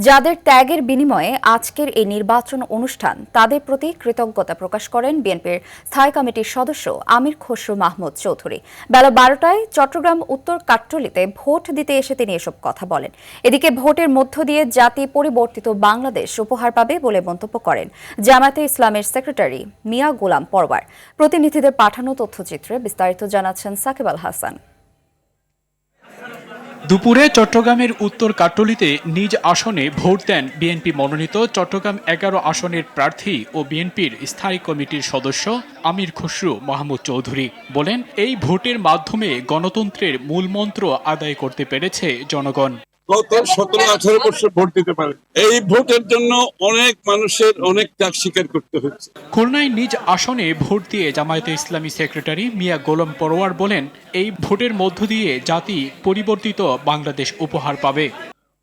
যাদের ত্যাগের বিনিময়ে আজকের এই নির্বাচন অনুষ্ঠান তাদের প্রতি কৃতজ্ঞতা প্রকাশ করেন বিএনপির স্থায়ী কমিটির সদস্য আমির খসরু মাহমুদ চৌধুরী। বেলা 12টায় চট্টগ্রাম উত্তর কাট্টলীতে ভোট দিতে এসে তিনি এসব কথা বলেন। এদিকে ভোটের মধ্য দিয়ে জাতি পরিবর্তিত বাংলাদেশ উপহার পাবে বলে মন্তব্য করেন জামায়াতে ইসলামের সেক্রেটারি মিয়া গোলাম পরওয়ার। প্রতিনিধিদের পাঠানো তথ্যচিত্রে বিস্তারিত জানাচ্ছেন সাকিব আল হাসান। দুপুরে চট্টগ্রামের উত্তর কাট্টলীতে নিজ আসনে ভোট দেন বিএনপি মনোনীত চট্টগ্রাম 11 আসনের প্রার্থী ও বিএনপির স্থায়ী কমিটির সদস্য আমির খসরু মাহমুদ চৌধুরী। বলেন, এই ভোটের মাধ্যমে গণতন্ত্রের মূলমন্ত্র আদায় করতে পেরেছে জনগণ। গত 17-18 বছর ভোট দিতে পারে। এই ভোটের জন্য অনেক মানুষের অনেক ত্যাগ স্বীকার করতে হচ্ছে। খুলনায় নিজ আসনে ভোট দিয়ে জামায়াতে ইসলামী সেক্রেটারি মিয়া গোলাম পরওয়ার বলেন, এই ভোটের মধ্য দিয়ে জাতি পরিবর্তিত বাংলাদেশ উপহার পাবে।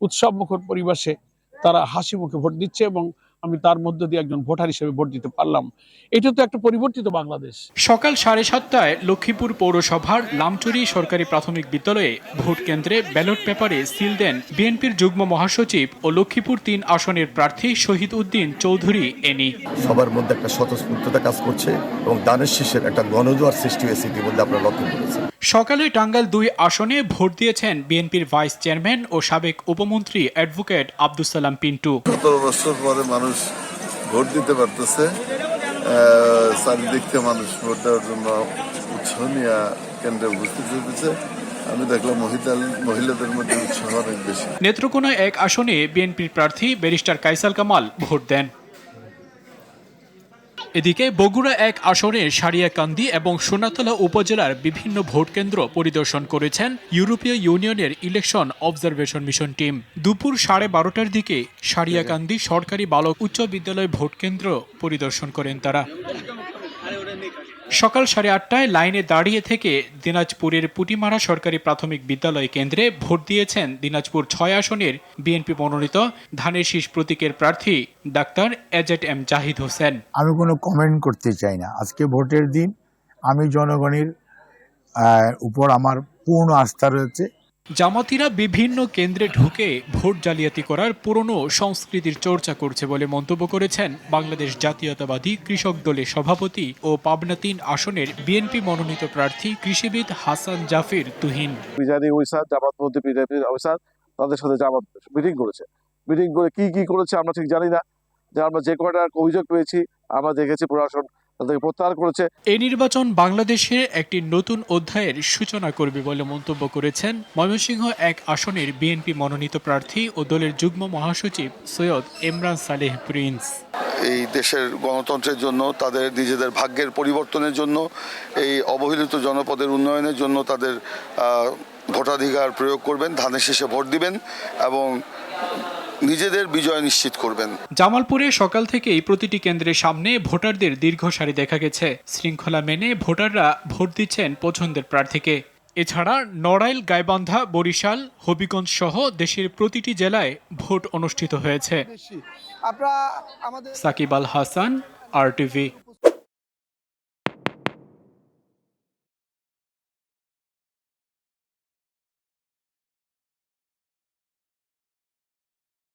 উৎসবমুখর পরিবেশে তারা হাসি মুখে ভোট দিচ্ছে এবং আমি তার মধ্য দিয়ে একজন ভোটার হিসেবে ভোট দিতে পারলাম। এটা তো একটা পরিবর্তিত বাংলাদেশ। সকাল 7:30টায় লক্ষ্মীপুর পৌরসভার লামচুরি সরকারি প্রাথমিক বিদ্যালয়ে ভোট কেন্দ্রে ব্যালট পেপারে সিল দেন বিএনপির যুগ্ম মহাসচিব ও লক্ষ্মীপুর 3 আসনের প্রার্থী শহীদ উদ্দিন চৌধুরী এনি। সবার মধ্যে একটা স্বতঃস্ফূর্ততা কাজ করছে এবং দানের শীষের একটা গণজোয়ার সৃষ্টি হয়েছে ইতিমধ্যে আপনারা লক্ষ্য করেছেন। সকালে টাঙ্গাইল 2 আসনে ভোট দিয়েছেন বিএনপির ভাইস চেয়ারম্যান ও সাবেক উপমন্ত্রী অ্যাডভোকেট আব্দুস সালাম পিন্টু। 17 বছর পরে মানুষ ভোট দিতে পারতেছে, চারিদিক থেকে মানুষ ভোট দেওয়ার জন্য উৎসাহ নিয়ে কেন্দ্রে উপস্থিত হয়েছে। আমি দেখলাম মহিলাদের মধ্যে উৎসাহ অনেক বেশি। নেত্রকোনা 1 আসনে বিএনপির প্রার্থী ব্যারিস্টার কাইসার কামাল ভোট দেন। এদিকে বগুড়া 1 আসনের সারিয়াকান্দি এবং সোনাতলা উপজেলার বিভিন্ন ভোট কেন্দ্র পরিদর্শন করেছেন ইউরোপীয় ইউনিয়নের ইলেকশন অবজারভেশন মিশন টিম। দুপুর 12:30টার দিকে সারিয়াকান্দি সরকারি বালক উচ্চ বিদ্যালয় ভোট কেন্দ্র পরিদর্শন করেন তারা। সকাল 8:30টায় লাইনে দাঁড়িয়ে থেকে দিনাজপুরের পুটিমারা সরকারি প্রাথমিক বিদ্যালয় কেন্দ্রে ভোট দিয়েছেন দিনাজপুর 6 আসনের বিএনপি মনোনীত ধানের শীষ প্রতীকের প্রার্থী doctor AZ M Zahid Hossain. আমি কোনো কমেন্ট করতে চাই না। আজকে ভোটের দিন, আমি জনগণের উপর আমার পূর্ণ আস্থা রয়েছে। জামাতিরা বিভিন্ন কেন্দ্রে ঢুকে ভোট জালিয়াতি করার পুরনো সংস্কৃতির চর্চা করছে বলে মন্তব্য করেছেন বাংলাদেশ জাতীয়তাবাদী কৃষক দলের সভাপতি ও পাবনা 3 আসনের বিএনপি মনোনীত প্রার্থী কৃষিবিদ হাসান জাফির তুহিন। প্রিজাইডিং অফিসার, জামাত মন্ত্রী প্রিজাইডিং অফিসার তাদের সাথে জামাত মিটিং করেছে। মিটিং করে কি করেছে আমরা ঠিক জানি না। যে আমরা যে কয়টা অভিযোগ পেয়েছি আমরা দেখেছি প্রশাসন তাদেরকে প্রত্যাহার করেছে। এই নির্বাচন বাংলাদেশের একটি নতুন অধ্যায়ের সূচনা করবে বলে মন্তব্য করেছেন ময়মনসিংহ 1 আসনের বিএনপি মনোনীত প্রার্থী ও দলের যুগ্ম মহাসচিব সৈয়দ ইমরান সালেহ প্রিন্স। এই দেশের গণতন্ত্রের জন্য, তাদের নিজেদের ভাগ্যের পরিবর্তনের জন্য, এই অবহেলিত জনপদের উন্নয়নের জন্য তাদের ভোটাধিকার প্রয়োগ করবেন, ধানের শীষে ভোট দিবেন এবং নিজেদের বিজয় নিশ্চিত করবেন। জামালপুরে সকাল থেকেই প্রতিটি কেন্দ্রের সামনে ভোটারদের দীর্ঘ সারি দেখা গেছে। শৃঙ্খলা মেনে ভোটাররা ভোট দিচ্ছেন পছন্দের প্রার্থীকে। এছাড়া নড়াইল, গাইবান্ধা, বরিশাল, হবিগঞ্জ সহ দেশের প্রতিটি জেলায় ভোট অনুষ্ঠিত হয়েছে। সাকিব আল হাসান, RTV।